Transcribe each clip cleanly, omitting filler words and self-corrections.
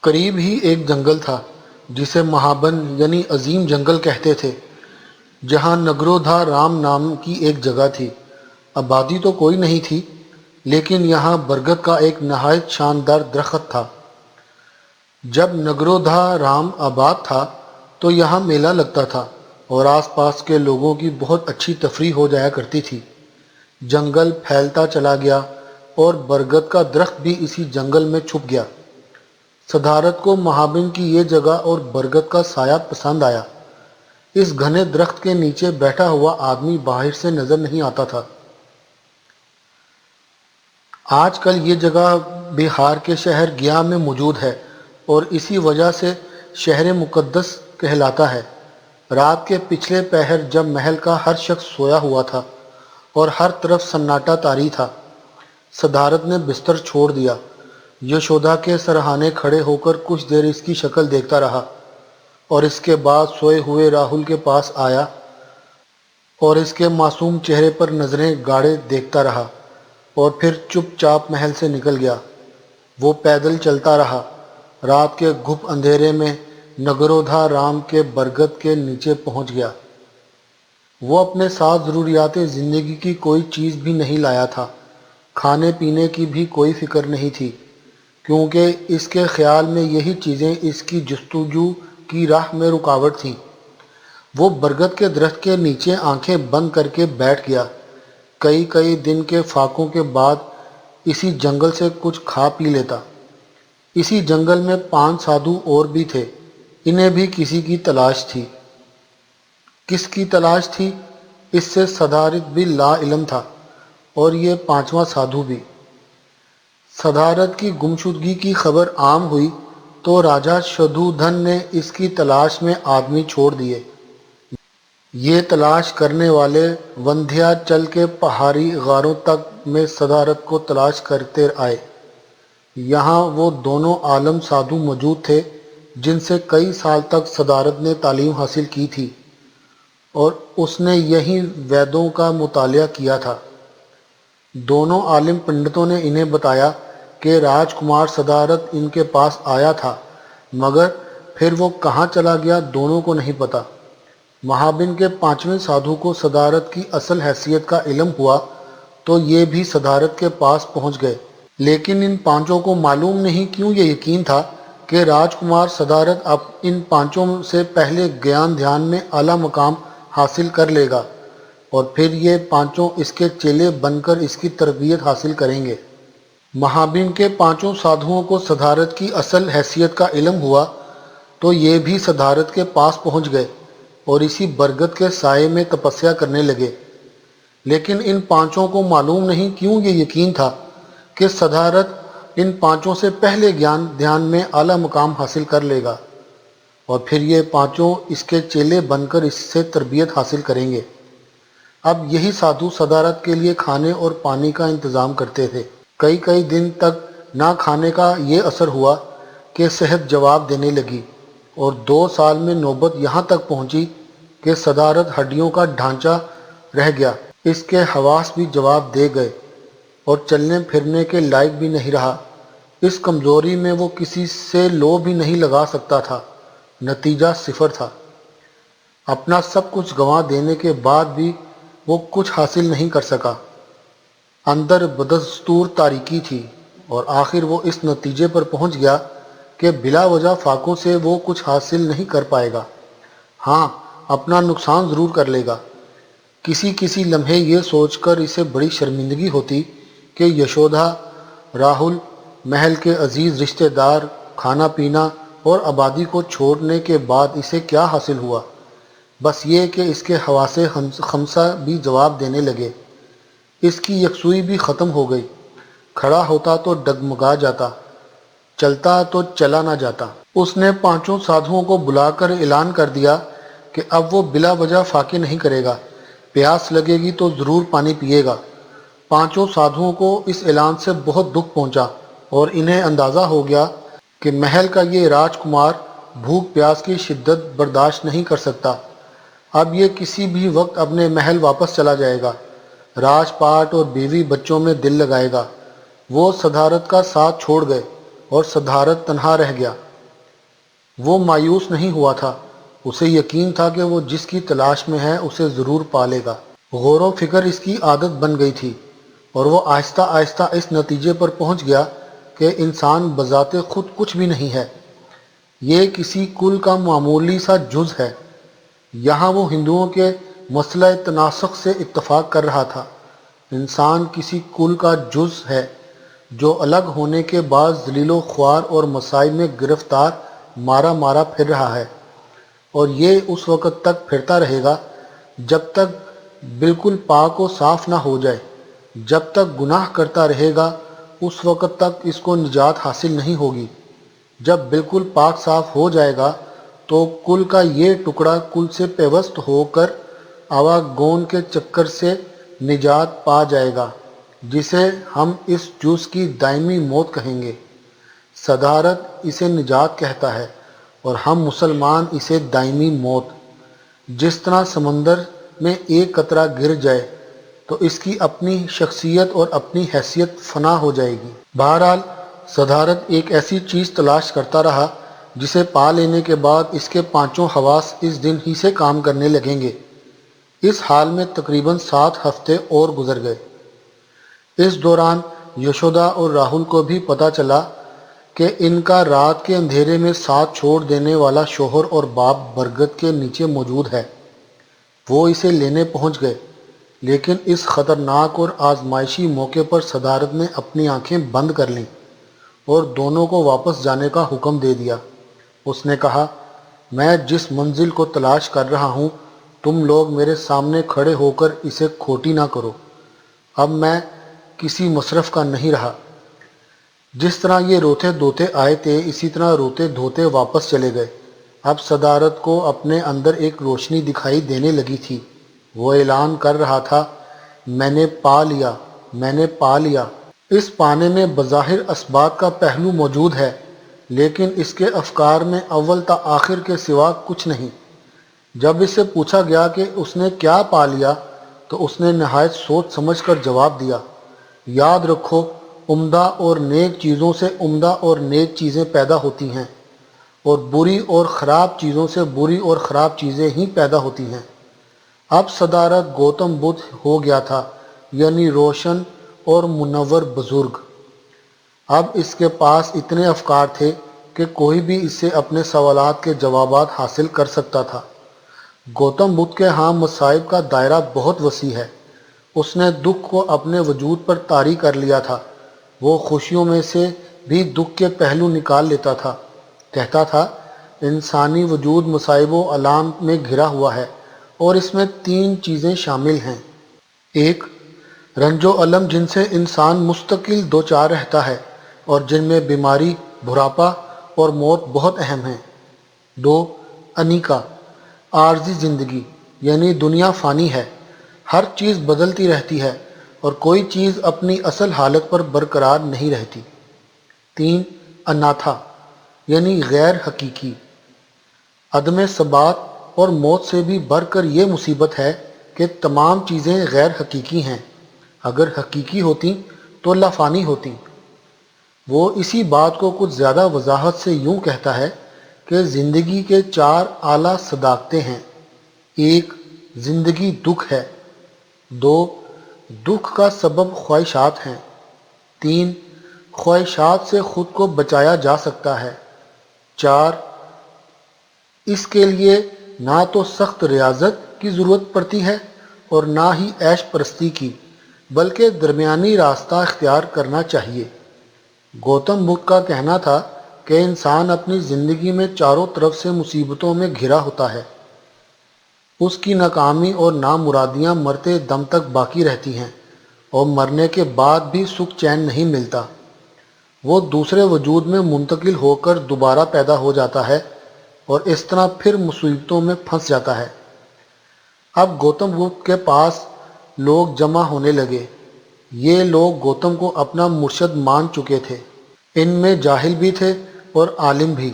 قریب ہی ایک جنگل تھا جسے مہابن یعنی عظیم جنگل کہتے تھے، جہاں نگرودھا رام نام کی ایک جگہ تھی۔ آبادی تو کوئی نہیں تھی، لیکن یہاں برگد کا ایک نہایت شاندار درخت تھا۔ جب نگرودھا رام آباد تھا تو یہاں میلہ لگتا تھا اور آس پاس کے لوگوں کی بہت اچھی تفریح ہو جایا کرتی تھی۔ جنگل پھیلتا چلا گیا اور برگد کا درخت بھی اسی جنگل میں چھپ گیا۔ صدارت کو مہابن کی یہ جگہ اور برگد کا سایہ پسند آیا۔ اس گھنے درخت کے نیچے بیٹھا ہوا آدمی باہر سے نظر نہیں آتا تھا۔ آج کل یہ جگہ بہار کے شہر گیا میں موجود ہے اور اسی وجہ سے شہر مقدس کہلاتا ہے۔ رات کے پچھلے پہر جب محل کا ہر شخص سویا ہوا تھا اور ہر طرف سناٹا طاری تھا، صدارت نے بستر چھوڑ دیا۔ یشودا کے سرہانے کھڑے ہو کر کچھ دیر اس کی شکل دیکھتا رہا اور اس کے بعد سوئے ہوئے راہل کے پاس آیا اور اس کے معصوم چہرے پر نظریں گاڑے دیکھتا رہا اور پھر چپ چاپ محل سے نکل گیا۔ وہ پیدل چلتا رہا۔ رات کے گھپ اندھیرے میں نگرودھا رام کے برگد کے نیچے پہنچ گیا۔ وہ اپنے ساتھ ضروریات زندگی کی کوئی چیز بھی نہیں لایا تھا۔ کھانے پینے کی بھی کوئی فکر نہیں تھی، کیونکہ اس کے خیال میں یہی چیزیں اس کی جستجو کی راہ میں رکاوٹ تھیں۔ وہ برگد کے درخت کے نیچے آنکھیں بند کر کے بیٹھ گیا۔ کئی دن کے فاقوں کے بعد اسی جنگل سے کچھ کھا پی لیتا۔ اسی جنگل میں 5 سادھو اور بھی تھے، انہیں بھی کسی کی تلاش تھی۔ کس کی تلاش تھی، اس سے صدارت بھی لا علم تھا، اور یہ 5واں سادھو بھی۔ صدارت کی گمشدگی کی خبر عام ہوئی تو راجا شدھودھن نے اس کی تلاش میں آدمی چھوڑ دیے۔ یہ تلاش کرنے والے وندھیا چل کے پہاڑی غاروں تک میں صدارت کو تلاش کرتے آئے۔ یہاں وہ دونوں عالم سادھو موجود تھے جن سے کئی سال تک صدارت نے تعلیم حاصل کی تھی، اور اس نے یہیں ویدوں کا مطالعہ کیا تھا۔ دونوں عالم پنڈتوں نے انہیں بتایا کہ راجکمار صدارت ان کے پاس آیا تھا، مگر پھر وہ کہاں چلا گیا دونوں کو نہیں پتا۔ مہابن کے 5ویں سادھو کو صدارت کی اصل حیثیت کا علم ہوا تو یہ بھی صدارت کے پاس پہنچ گئے، لیکن ان 5 کو معلوم نہیں کیوں یہ یقین تھا کہ راجکمار صدارت اب ان 5 سے پہلے گیان دھیان میں اعلیٰ مقام حاصل کر لے گا، اور پھر یہ 5 اس کے چیلے بن کر اس کی تربیت حاصل کریں گے۔ مہابن کے 5 سادھوؤں کو صدارت کی اصل حیثیت کا علم ہوا تو یہ بھی صدارت کے پاس پہنچ گئے اور اسی برگد کے سائے میں تپسیا کرنے لگے۔ لیکن ان 5 کو معلوم نہیں کیوں یہ یقین تھا کہ صدارت ان 5 سے پہلے گیان دھیان میں اعلیٰ مقام حاصل کر لے گا، اور پھر یہ 5 اس کے چیلے بن کر اس سے تربیت حاصل کریں گے۔ اب یہی سادھو صدارت کے لیے کھانے اور پانی کا انتظام کرتے تھے۔ کئی دن تک نہ کھانے کا یہ اثر ہوا کہ صحت جواب دینے لگی، اور 2 سال میں نوبت یہاں تک پہنچی کہ صدارت ہڈیوں کا ڈھانچہ رہ گیا، اس کے حواس بھی جواب دے گئے اور چلنے پھرنے کے لائق بھی نہیں رہا۔ اس کمزوری میں وہ کسی سے لو بھی نہیں لگا سکتا تھا۔ نتیجہ 0 تھا۔ اپنا سب کچھ گنوا دینے کے بعد بھی وہ کچھ حاصل نہیں کر سکا۔ اندر بدستور تاریکی تھی، اور آخر وہ اس نتیجے پر پہنچ گیا کہ بلا وجہ فاقوں سے وہ کچھ حاصل نہیں کر پائے گا، ہاں اپنا نقصان ضرور کر لے گا۔ کسی لمحے یہ سوچ کر اسے بڑی شرمندگی ہوتی کہ یشودا، راہل، محل کے عزیز رشتہ دار، کھانا پینا اور آبادی کو چھوڑنے کے بعد اسے کیا حاصل ہوا، بس یہ کہ اس کے حواس خمسہ بھی جواب دینے لگے، اس کی یکسوئی بھی ختم ہو گئی۔ کھڑا ہوتا تو ڈگمگا جاتا، چلتا تو چلا نہ جاتا۔ اس نے 5 سادھوؤں کو بلا کر اعلان کر دیا کہ اب وہ بلا وجہ فاقے نہیں کرے گا، پیاس لگے گی تو ضرور پانی پیے گا۔ 5 سادھوؤں کو اس اعلان سے بہت دکھ پہنچا، اور انہیں اندازہ ہو گیا کہ محل کا یہ راجکمار بھوک پیاس کی شدت برداشت نہیں کر سکتا۔ اب یہ کسی بھی وقت اپنے محل واپس چلا جائے گا، راج پاٹ اور بیوی بچوں میں دل لگائے گا۔ وہ صدارت کا ساتھ چھوڑ گئے اور صدارت تنہا رہ گیا۔ وہ مایوس نہیں ہوا تھا، اسے یقین تھا کہ وہ جس کی تلاش میں ہے اسے ضرور پالے گا۔ غور و فکر اس کی عادت بن گئی تھی اور وہ آہستہ آہستہ اس نتیجے پر پہنچ گیا کہ انسان بذات خود کچھ بھی نہیں ہے، یہ کسی کل کا معمولی سا جز ہے۔ یہاں وہ ہندوؤں کے مسئلہ تناسخ سے اتفاق کر رہا تھا۔ انسان کسی کل کا جز ہے جو الگ ہونے کے بعد ذلیل و خوار اور مصائب میں گرفتار مارا مارا پھر رہا ہے، اور یہ اس وقت تک پھرتا رہے گا جب تک بالکل پاک و صاف نہ ہو جائے۔ جب تک گناہ کرتا رہے گا اس وقت تک اس کو نجات حاصل نہیں ہوگی۔ جب بالکل پاک صاف ہو جائے گا تو کل کا یہ ٹکڑا کل سے پیوست ہو کر آواگون کے چکر سے نجات پا جائے گا، جسے ہم اس جز کی دائمی موت کہیں گے۔ صدارت اسے نجات کہتا ہے اور ہم مسلمان اسے دائمی موت۔ جس طرح سمندر میں ایک قطرہ گر جائے تو اس کی اپنی شخصیت اور اپنی حیثیت فنا ہو جائے گی۔ بہرحال صدارت ایک ایسی چیز تلاش کرتا رہا جسے پا لینے کے بعد اس کے پانچوں حواس اس دن ہی سے کام کرنے لگیں گے۔ اس حال میں تقریباً 7 ہفتے اور گزر گئے۔ اس دوران یشودا اور راہل کو بھی پتہ چلا کہ ان کا رات کے اندھیرے میں ساتھ چھوڑ دینے والا شوہر اور باپ برگد کے نیچے موجود ہے۔ وہ اسے لینے پہنچ گئے، لیکن اس خطرناک اور آزمائشی موقع پر صدارت نے اپنی آنکھیں بند کر لیں اور دونوں کو واپس جانے کا حکم دے دیا۔ اس نے کہا، میں جس منزل کو تلاش کر رہا ہوں تم لوگ میرے سامنے کھڑے ہو کر اسے کھوٹی نہ کرو۔ اب میں کسی مصرف کا نہیں رہا۔ جس طرح یہ روتے دھوتے آئے تھے اسی طرح روتے دھوتے واپس چلے گئے۔ اب صدارت کو اپنے اندر ایک روشنی دکھائی دینے لگی تھی۔ وہ اعلان کر رہا تھا، میں نے پا لیا، میں نے پا لیا۔ اس پانے میں بظاہر اسبات کا پہلو موجود ہے، لیکن اس کے افکار میں اول تا آخر کے سوا کچھ نہیں۔ جب اس سے پوچھا گیا کہ اس نے کیا پا لیا تو اس نے نہایت سوچ سمجھ کر جواب دیا، یاد رکھو، عمدہ اور نیک چیزوں سے عمدہ اور نیک چیزیں پیدا ہوتی ہیں، اور بری اور خراب چیزوں سے بری اور خراب چیزیں ہی پیدا ہوتی ہیں۔ اب صدارت گوتم بدھ ہو گیا تھا، یعنی روشن اور منور بزرگ۔ اب اس کے پاس اتنے افکار تھے کہ کوئی بھی اس سے اپنے سوالات کے جوابات حاصل کر سکتا تھا۔ گوتم بدھ کے ہاں مصائب کا دائرہ بہت وسیع ہے۔ اس نے دکھ کو اپنے وجود پر طاری کر لیا تھا۔ وہ خوشیوں میں سے بھی دکھ کے پہلو نکال لیتا تھا۔ کہتا تھا، انسانی وجود مصائب و آلام میں گھرا ہوا ہے اور اس میں 3 چیزیں شامل ہیں۔ 1 رنج و الم جن سے انسان مستقل دوچار رہتا ہے اور جن میں بیماری، بڑھاپا اور موت بہت اہم ہیں۔ 2 انیکا عارضی زندگی، یعنی دنیا فانی ہے، ہر چیز بدلتی رہتی ہے اور کوئی چیز اپنی اصل حالت پر برقرار نہیں رہتی۔ 3 اناتھا یعنی غیر حقیقی۔ عدم ثبات اور موت سے بھی بڑھ کر یہ مصیبت ہے کہ تمام چیزیں غیر حقیقی ہیں۔ اگر حقیقی ہوتی تو لافانی ہوتی۔ وہ اسی بات کو کچھ زیادہ وضاحت سے یوں کہتا ہے کہ زندگی کے 4 اعلیٰ صداقتیں ہیں۔ 1 زندگی دکھ ہے۔ 2 دکھ کا سبب خواہشات ہیں۔ 3 خواہشات سے خود کو بچایا جا سکتا ہے۔ 4 اس کے لیے نہ تو سخت ریاضت کی ضرورت پڑتی ہے اور نہ ہی عیش پرستی کی، بلکہ درمیانی راستہ اختیار کرنا چاہیے۔ گوتم بدھ کا کہنا تھا کہ انسان اپنی زندگی میں چاروں طرف سے مصیبتوں میں گھرا ہوتا ہے۔ اس کی ناکامی اور نامرادیاں مرتے دم تک باقی رہتی ہیں اور مرنے کے بعد بھی سکھ چین نہیں ملتا۔ وہ دوسرے وجود میں منتقل ہو کر دوبارہ پیدا ہو جاتا ہے اور اس طرح پھر مصیبتوں میں پھنس جاتا ہے۔ اب گوتم بدھ کے پاس لوگ جمع ہونے لگے۔ یہ لوگ گوتم کو اپنا مرشد مان چکے تھے۔ ان میں جاہل بھی تھے اور عالم بھی،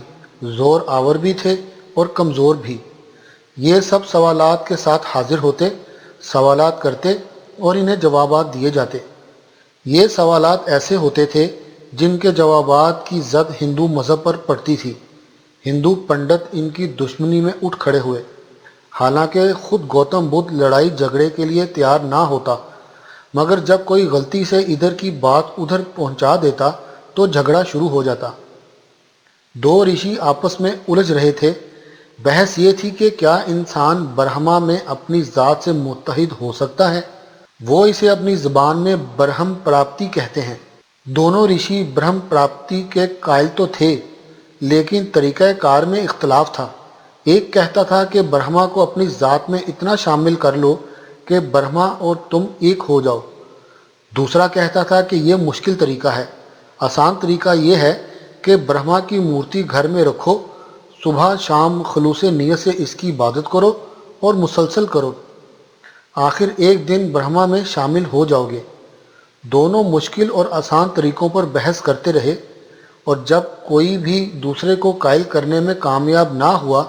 زور آور بھی تھے اور کمزور بھی۔ یہ سب سوالات کے ساتھ حاضر ہوتے، سوالات کرتے اور انہیں جوابات دیے جاتے۔ یہ سوالات ایسے ہوتے تھے جن کے جوابات کی زد ہندو مذہب پر پڑتی تھی۔ ہندو پنڈت ان کی دشمنی میں اٹھ کھڑے ہوئے۔ حالانکہ خود گوتم بدھ لڑائی جھگڑے کے لیے تیار نہ ہوتا، مگر جب کوئی غلطی سے ادھر کی بات ادھر پہنچا دیتا تو جھگڑا شروع ہو جاتا۔ دو رشی آپس میں الجھ رہے تھے۔ بحث یہ تھی کہ کیا انسان برہما میں اپنی ذات سے متحد ہو سکتا ہے؟ وہ اسے اپنی زبان میں برہم پراپتی کہتے ہیں۔ دونوں رشی برہم پراپتی کے قائل تو تھے، لیکن طریقہ کار میں اختلاف تھا۔ ایک کہتا تھا کہ برہما کو اپنی ذات میں اتنا شامل کر لو کہ برہما اور تم ایک ہو جاؤ۔ دوسرا کہتا تھا کہ یہ مشکل طریقہ ہے، آسان طریقہ یہ ہے کہ برہما کی مورتی گھر میں رکھو، صبح شام خلوص نیت سے اس کی عبادت کرو اور مسلسل کرو، آخر ایک دن برہما میں شامل ہو جاؤ گے۔ دونوں مشکل اور آسان طریقوں پر بحث کرتے رہے، اور جب کوئی بھی دوسرے کو قائل کرنے میں کامیاب نہ ہوا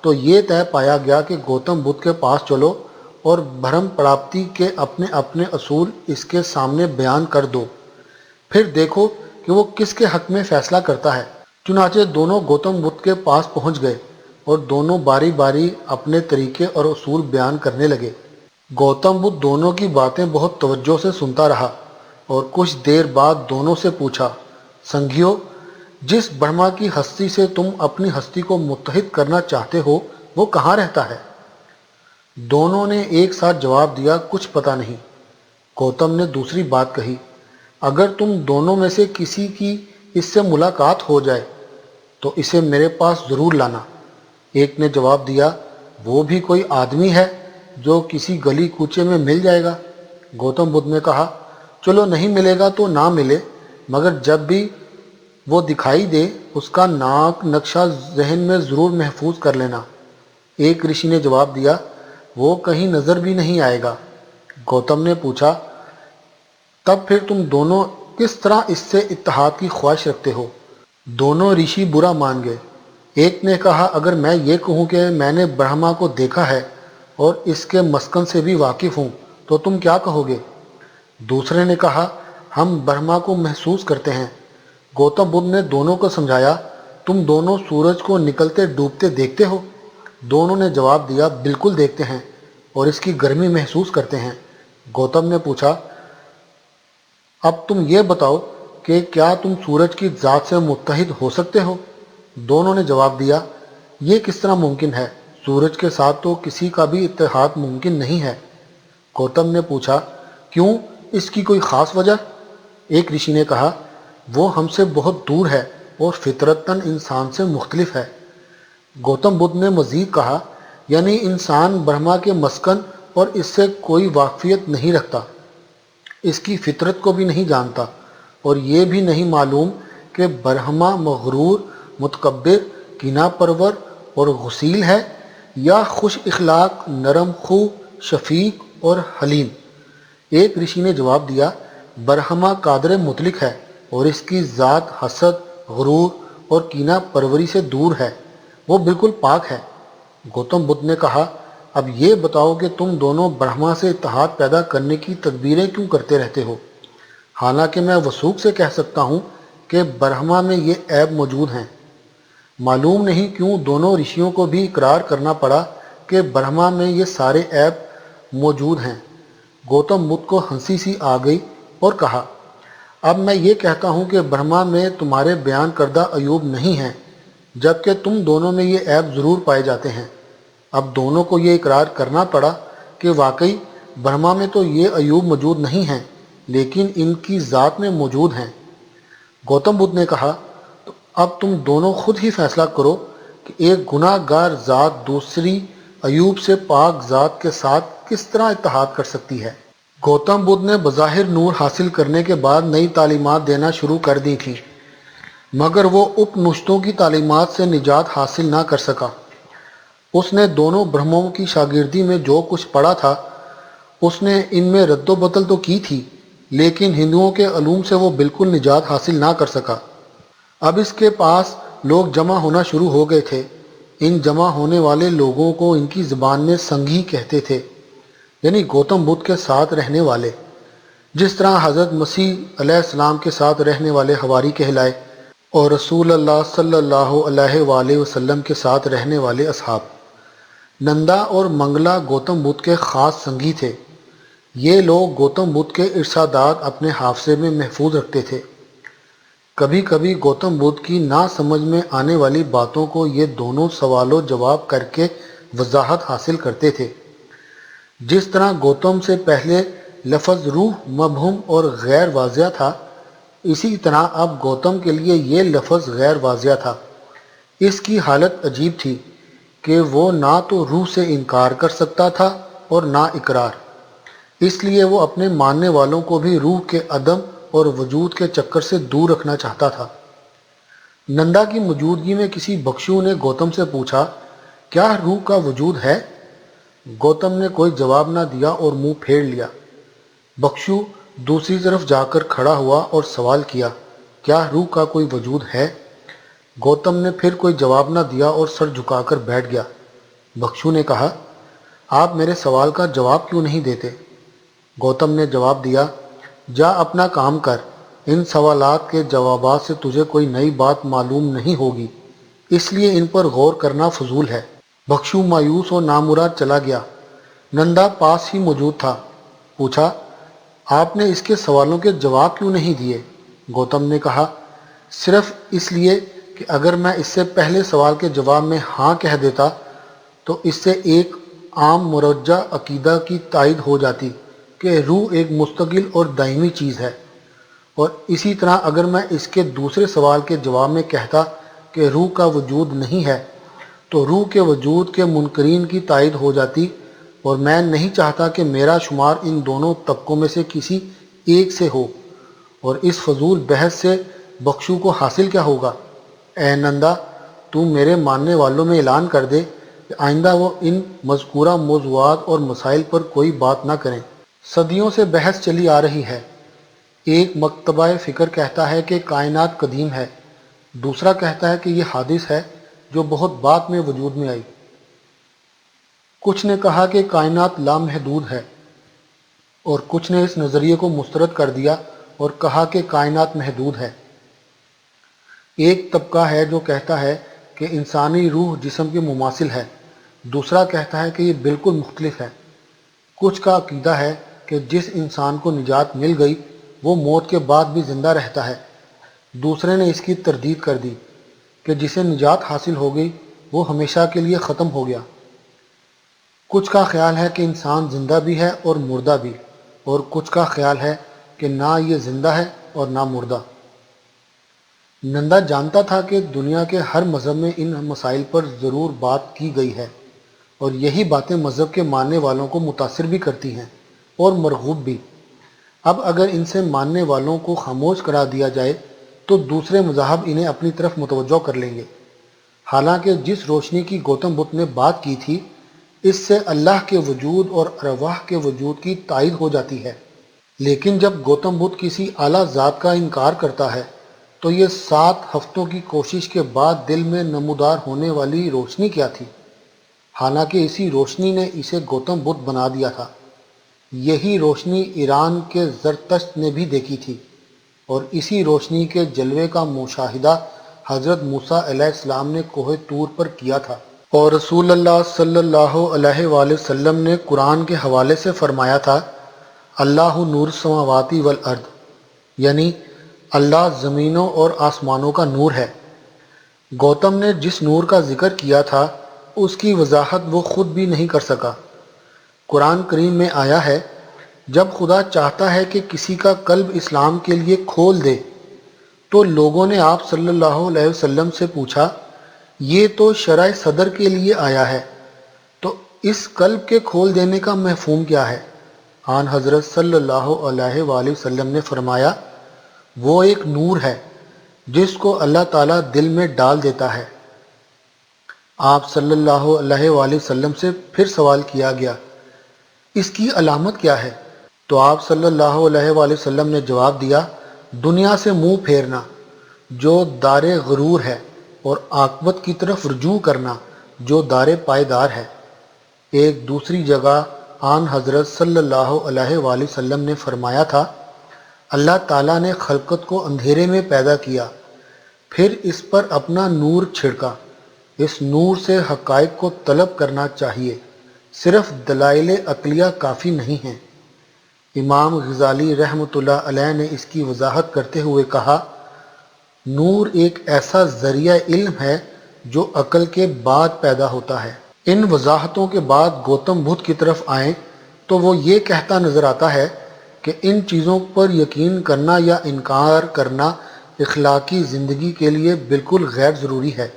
تو یہ طے پایا گیا کہ گوتم بدھ کے پاس چلو اور برہم پراپتی کے اپنے اپنے اصول اس کے سامنے بیان کر دو، پھر دیکھو کہ وہ کس کے حق میں فیصلہ کرتا ہے۔ چنانچہ دونوں گوتم بدھ کے پاس پہنچ گئے اور دونوں باری باری اپنے طریقے اور اصول بیان کرنے لگے۔ گوتم بدھ دونوں کی باتیں بہت توجہ سے سنتا رہا اور کچھ دیر بعد دونوں سے پوچھا، سنگھیو، جس برہما کی ہستی سے تم اپنی ہستی کو متحد کرنا چاہتے ہو وہ کہاں رہتا ہے؟ دونوں نے ایک ساتھ جواب دیا، کچھ پتہ نہیں۔ گوتم نے دوسری بات کہی، اگر تم دونوں میں سے کسی کی اس سے ملاقات ہو جائے تو اسے میرے پاس ضرور لانا۔ ایک نے جواب دیا، وہ بھی کوئی آدمی ہے جو کسی گلی کوچے میں مل جائے گا؟ گوتم بدھ نے کہا، چلو نہیں ملے گا تو نہ ملے، مگر جب بھی وہ دکھائی دے اس کا نقشہ ذہن میں ضرور محفوظ کر لینا۔ ایک رشی نے جواب دیا، وہ کہیں نظر بھی نہیں آئے گا۔ گوتم نے پوچھا، تب پھر تم دونوں کس طرح اس سے اتحاد کی خواہش رکھتے ہو؟ دونوں رشی برا مان گئے۔ ایک نے کہا، اگر میں یہ کہوں کہ میں نے برہما کو دیکھا ہے اور اس کے مسکن سے بھی واقف ہوں تو تم کیا کہو گے؟ دوسرے نے کہا، ہم برہما کو محسوس کرتے ہیں۔ گوتم بدھ نے دونوں کو سمجھایا، تم دونوں سورج کو نکلتے ڈوبتے دیکھتے ہو؟ دونوں نے جواب دیا، بالکل دیکھتے ہیں اور اس کی گرمی محسوس کرتے ہیں۔ گوتم نے پوچھا، اب تم یہ بتاؤ کہ کیا تم سورج کی ذات سے متحد ہو سکتے ہو؟ دونوں نے جواب دیا، یہ کس طرح ممکن ہے؟ سورج کے ساتھ تو کسی کا بھی اتحاد ممکن نہیں ہے۔ گوتم نے پوچھا، کیوں، اس کی کوئی خاص وجہ؟ ایک رشی نے کہا، وہ ہم سے بہت دور ہے اور فطرتاً انسان سے مختلف ہے۔ گوتم بدھ نے مزید کہا، یعنی انسان برہما کے مسکن اور اس سے کوئی واقفیت نہیں رکھتا، اس کی فطرت کو بھی نہیں جانتا، اور یہ بھی نہیں معلوم کہ برہما مغرور، متکبر، کینہ پرور اور غسیل ہے یا خوش اخلاق، نرم خو، شفیق اور حلیم۔ ایک رشی نے جواب دیا، برہما قادر مطلق ہے اور اس کی ذات حسد، غرور اور کینہ پروری سے دور ہے، وہ بالکل پاک ہے۔ گوتم بدھ نے کہا، اب یہ بتاؤ کہ تم دونوں برہما سے اتحاد پیدا کرنے کی تدبیریں کیوں کرتے رہتے ہو؟ حالانکہ میں وثوق سے کہہ سکتا ہوں کہ برہما میں یہ عیب موجود ہیں۔ معلوم نہیں کیوں دونوں رشیوں کو بھی اقرار کرنا پڑا کہ برہما میں یہ سارے عیب موجود ہیں۔ گوتم بدھ کو ہنسی سی آ گئی اور کہا، اب میں یہ کہتا ہوں کہ برہما میں تمہارے بیان کردہ عیوب نہیں ہیں، جبکہ تم دونوں میں یہ عیب ضرور پائے جاتے ہیں۔ اب دونوں کو یہ اقرار کرنا پڑا کہ واقعی برہما میں تو یہ عیوب موجود نہیں ہیں، لیکن ان کی ذات میں موجود ہیں۔ گوتم بدھ نے کہا، تو اب تم دونوں خود ہی فیصلہ کرو کہ ایک گناہ گار ذات دوسری عیوب سے پاک ذات کے ساتھ کس طرح اتحاد کر سکتی ہے؟ گوتم بدھ نے بظاہر نور حاصل کرنے کے بعد نئی تعلیمات دینا شروع کر دی تھیں، مگر وہ اپنشتوں کی تعلیمات سے نجات حاصل نہ کر سکا۔ اس نے دونوں برہموں کی شاگردی میں جو کچھ پڑھا تھا اس نے ان میں رد و بدل تو کی تھی، لیکن ہندوؤں کے علوم سے وہ بالکل نجات حاصل نہ کر سکا۔ اب اس کے پاس لوگ جمع ہونا شروع ہو گئے تھے۔ ان جمع ہونے والے لوگوں کو ان کی زبان میں سنگھی کہتے تھے، یعنی گوتم بدھ کے ساتھ رہنے والے، جس طرح حضرت مسیح علیہ السلام کے ساتھ رہنے والے حواری کہلائے، اور رسول اللہ صلی اللہ علیہ وآلہ وسلم کے ساتھ رہنے والے اصحاب۔ نندا اور منگلا گوتم بدھ کے خاص سنگی تھے۔ یہ لوگ گوتم بدھ کے ارشادات اپنے حافظے میں محفوظ رکھتے تھے۔ کبھی کبھی گوتم بدھ کی نہ سمجھ میں آنے والی باتوں کو یہ دونوں سوال و جواب کر کے وضاحت حاصل کرتے تھے۔ جس طرح گوتم سے پہلے لفظ روح مبہم اور غیر واضح تھا، اسی طرح اب گوتم کے لیے یہ لفظ غیر واضح تھا۔ اس کی حالت عجیب تھی کہ وہ نہ تو روح سے انکار کر سکتا تھا اور نہ اقرار، اس لیے وہ اپنے ماننے والوں کو بھی روح کے عدم اور وجود کے چکر سے دور رکھنا چاہتا تھا۔ نندا کی موجودگی میں کسی بھکشو نے گوتم سے پوچھا، کیا روح کا وجود ہے؟ گوتم نے کوئی جواب نہ دیا اور منہ پھیر لیا۔ بھکشو دوسری طرف جا کر کھڑا ہوا اور سوال کیا، کیا روح کا کوئی وجود ہے؟ گوتم نے پھر کوئی جواب نہ دیا اور سر جھکا کر بیٹھ گیا۔ بھکشو نے کہا، آپ میرے سوال کا جواب کیوں نہیں دیتے؟ گوتم نے جواب دیا، جا اپنا کام کر، ان سوالات کے جوابات سے تجھے کوئی نئی بات معلوم نہیں ہوگی، اس لیے ان پر غور کرنا فضول ہے۔ بھکشو مایوس اور نامراد چلا گیا۔ نندا پاس ہی موجود تھا۔ پوچھا، آپ نے اس کے سوالوں کے جواب کیوں نہیں دیے؟ گوتم نے کہا، صرف اس لیے کہ اگر میں اس سے پہلے سوال کے جواب میں ہاں کہہ دیتا تو اس سے ایک عام مروجہ عقیدہ کی تائید ہو جاتی کہ روح ایک مستقل اور دائمی چیز ہے، اور اسی طرح اگر میں اس کے دوسرے سوال کے جواب میں کہتا کہ روح کا وجود نہیں ہے تو روح کے وجود کے منکرین کی تائید ہو جاتی، اور میں نہیں چاہتا کہ میرا شمار ان دونوں طبقوں میں سے کسی ایک سے ہو، اور اس فضول بحث سے بخشو کو حاصل کیا ہوگا؟ اے نندا، تو میرے ماننے والوں میں اعلان کر دے کہ آئندہ وہ ان مذکورہ موضوعات اور مسائل پر کوئی بات نہ کریں۔ صدیوں سے بحث چلی آ رہی ہے۔ ایک مکتبہ فکر کہتا ہے کہ کائنات قدیم ہے، دوسرا کہتا ہے کہ یہ حادث ہے جو بہت بعد میں وجود میں آئی۔ کچھ نے کہا کہ کائنات لامحدود ہے، اور کچھ نے اس نظریے کو مسترد کر دیا اور کہا کہ کائنات محدود ہے۔ ایک طبقہ ہے جو کہتا ہے کہ انسانی روح جسم کے مماثل ہے، دوسرا کہتا ہے کہ یہ بالکل مختلف ہے۔ کچھ کا عقیدہ ہے کہ جس انسان کو نجات مل گئی وہ موت کے بعد بھی زندہ رہتا ہے، دوسرے نے اس کی تردید کر دی کہ جسے نجات حاصل ہو گئی وہ ہمیشہ کے لیے ختم ہو گیا۔ کچھ کا خیال ہے کہ انسان زندہ بھی ہے اور مردہ بھی، اور کچھ کا خیال ہے کہ نہ یہ زندہ ہے اور نہ مردہ۔ نندا جانتا تھا کہ دنیا کے ہر مذہب میں ان مسائل پر ضرور بات کی گئی ہے، اور یہی باتیں مذہب کے ماننے والوں کو متاثر بھی کرتی ہیں اور مرغوب بھی۔ اب اگر ان سے ماننے والوں کو خاموش کرا دیا جائے تو دوسرے مذاہب انہیں اپنی طرف متوجہ کر لیں گے۔ حالانکہ جس روشنی کی گوتم بدھ نے بات کی تھی، اس سے اللہ کے وجود اور ارواح کے وجود کی تائید ہو جاتی ہے۔ لیکن جب گوتم بدھ کسی اعلیٰ ذات کا انکار کرتا ہے تو یہ 7 ہفتوں کی کوشش کے بعد دل میں نمودار ہونے والی روشنی کیا تھی؟ حالانکہ اسی روشنی نے اسے گوتم بدھ بنا دیا تھا۔ یہی روشنی ایران کے زرتشت نے بھی دیکھی تھی، اور اسی روشنی کے جلوے کا مشاہدہ حضرت موسیٰ علیہ السلام نے کوہ طور پر کیا تھا۔ اور رسول اللہ صلی اللہ علیہ وآلہ وسلم نے قرآن کے حوالے سے فرمایا تھا، اللہ نور السماوات والارض، یعنی اللہ زمینوں اور آسمانوں کا نور ہے۔ گوتم نے جس نور کا ذکر کیا تھا اس کی وضاحت وہ خود بھی نہیں کر سکا۔ قرآن کریم میں آیا ہے، جب خدا چاہتا ہے کہ کسی کا قلب اسلام کے لیے کھول دے تو لوگوں نے آپ صلی اللہ علیہ وسلم سے پوچھا، یہ تو شرح صدر کے لیے آیا ہے، تو اس قلب کے کھول دینے کا مفہوم کیا ہے؟ آن حضرت صلی اللہ علیہ وآلہ وسلم نے فرمایا، وہ ایک نور ہے جس کو اللہ تعالیٰ دل میں ڈال دیتا ہے۔ آپ صلی اللہ علیہ وآلہ وسلم سے پھر سوال کیا گیا، اس کی علامت کیا ہے؟ تو آپ صلی اللہ علیہ وآلہ وسلم نے جواب دیا، دنیا سے منہ پھیرنا جو دار غرور ہے، اور عاقبت کی طرف رجوع کرنا جو دار پائیدار ہے۔ ایک دوسری جگہ آن حضرت صلی اللہ علیہ وآلہ وسلم نے فرمایا تھا، اللہ تعالیٰ نے خلقت کو اندھیرے میں پیدا کیا پھر اس پر اپنا نور چھڑکا۔ اس نور سے حقائق کو طلب کرنا چاہیے، صرف دلائل عقلیہ کافی نہیں ہیں۔ امام غزالی رحمۃ اللہ علیہ نے اس کی وضاحت کرتے ہوئے کہا، نور ایک ایسا ذریعہ علم ہے جو عقل کے بعد پیدا ہوتا ہے۔ ان وضاحتوں کے بعد گوتم بدھ کی طرف آئیں تو وہ یہ کہتا نظر آتا ہے کہ ان چیزوں پر یقین کرنا یا انکار کرنا اخلاقی زندگی کے لیے بالکل غیر ضروری ہے۔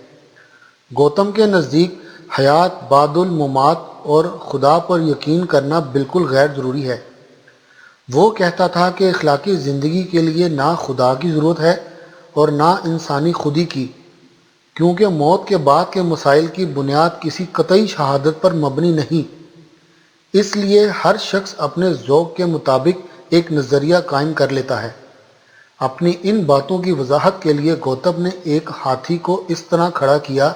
گوتم کے نزدیک حیات بعد الممات اور خدا پر یقین کرنا بالکل غیر ضروری ہے۔ وہ کہتا تھا کہ اخلاقی زندگی کے لیے نہ خدا کی ضرورت ہے اور نہ انسانی خودی کی، کیونکہ موت کے بعد کے مسائل کی بنیاد کسی قطعی شہادت پر مبنی نہیں۔ اس لیے ہر شخص اپنے ذوق کے مطابق ایک نظریہ قائم کر لیتا ہے۔ اپنی ان باتوں کی وضاحت کے لیے گوتم نے ایک ہاتھی کو اس طرح کھڑا کیا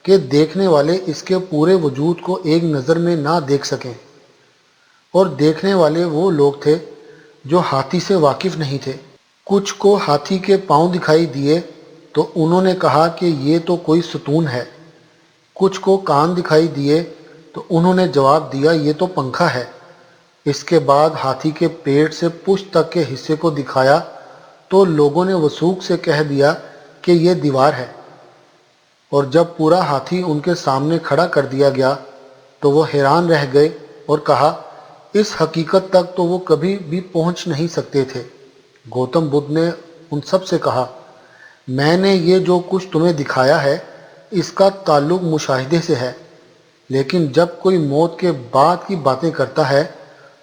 کہ دیکھنے والے اس کے پورے وجود کو ایک نظر میں نہ دیکھ سکیں، اور دیکھنے والے وہ لوگ تھے جو ہاتھی سے واقف نہیں تھے۔ کچھ کو ہاتھی کے پاؤں دکھائی دیے تو انہوں نے کہا کہ یہ تو کوئی ستون ہے، کچھ کو کان دکھائی دیے تو انہوں نے جواب دیا یہ تو پنکھا ہے۔ اس کے بعد ہاتھی کے پیٹ سے پشت تک کے حصے کو دکھایا تو لوگوں نے وثوق سے کہہ دیا کہ یہ دیوار ہے، اور جب پورا ہاتھی ان کے سامنے کھڑا کر دیا گیا تو وہ حیران رہ گئے اور کہا اس حقیقت تک تو وہ کبھی بھی پہنچ نہیں سکتے تھے۔ گوتم بدھ نے ان سب سے کہا، میں نے یہ جو کچھ تمہیں دکھایا ہے اس کا تعلق مشاہدے سے ہے، لیکن جب کوئی موت کے بعد کی باتیں کرتا ہے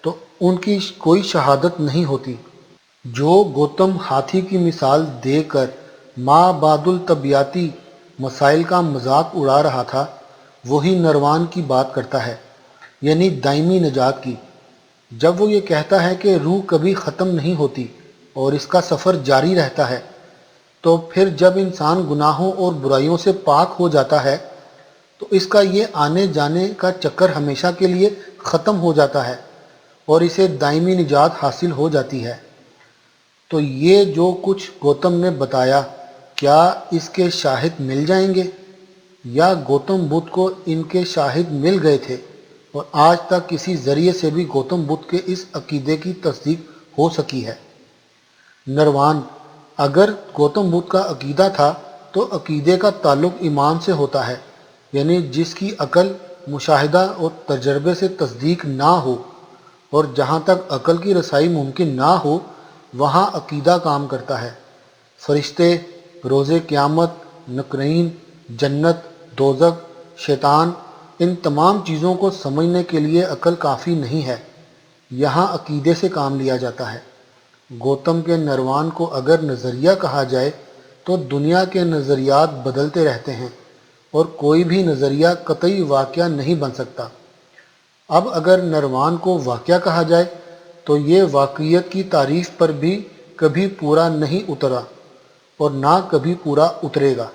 تو ان کی کوئی شہادت نہیں ہوتی۔ جو گوتم ہاتھی کی مثال دے کر ما بعد الطبیعتی مسائل کا مذاق اڑا رہا تھا، وہی نروان کی بات کرتا ہے، یعنی دائمی نجات کی۔ جب وہ یہ کہتا ہے کہ روح کبھی ختم نہیں ہوتی اور اس کا سفر جاری رہتا ہے، تو پھر جب انسان گناہوں اور برائیوں سے پاک ہو جاتا ہے تو اس کا یہ آنے جانے کا چکر ہمیشہ کے لیے ختم ہو جاتا ہے اور اسے دائمی نجات حاصل ہو جاتی ہے۔ تو یہ جو کچھ گوتم نے بتایا، کیا اس کے شاہد مل جائیں گے؟ یا گوتم بدھ کو ان کے شاہد مل گئے تھے اور آج تک کسی ذریعے سے بھی گوتم بدھ کے اس عقیدے کی تصدیق ہو سکی ہے؟ نروان، اگر گوتم بدھ کا عقیدہ تھا تو عقیدے کا تعلق ایمان سے ہوتا ہے، یعنی جس کی عقل، مشاہدہ اور تجربے سے تصدیق نہ ہو، اور جہاں تک عقل کی رسائی ممکن نہ ہو وہاں عقیدہ کام کرتا ہے۔ فرشتے، روز قیامت، نکرین، جنت، دوزخ، شیطان، ان تمام چیزوں کو سمجھنے کے لیے عقل کافی نہیں ہے، یہاں عقیدے سے کام لیا جاتا ہے۔ گوتم کے نروان کو اگر نظریہ کہا جائے تو دنیا کے نظریات بدلتے رہتے ہیں اور کوئی بھی نظریہ قطعی واقعہ نہیں بن سکتا۔ اب اگر نروان کو واقعہ کہا جائے تو یہ واقعیت کی تعریف پر بھی کبھی پورا نہیں اترا اور نہ کبھی پورا اترے گا۔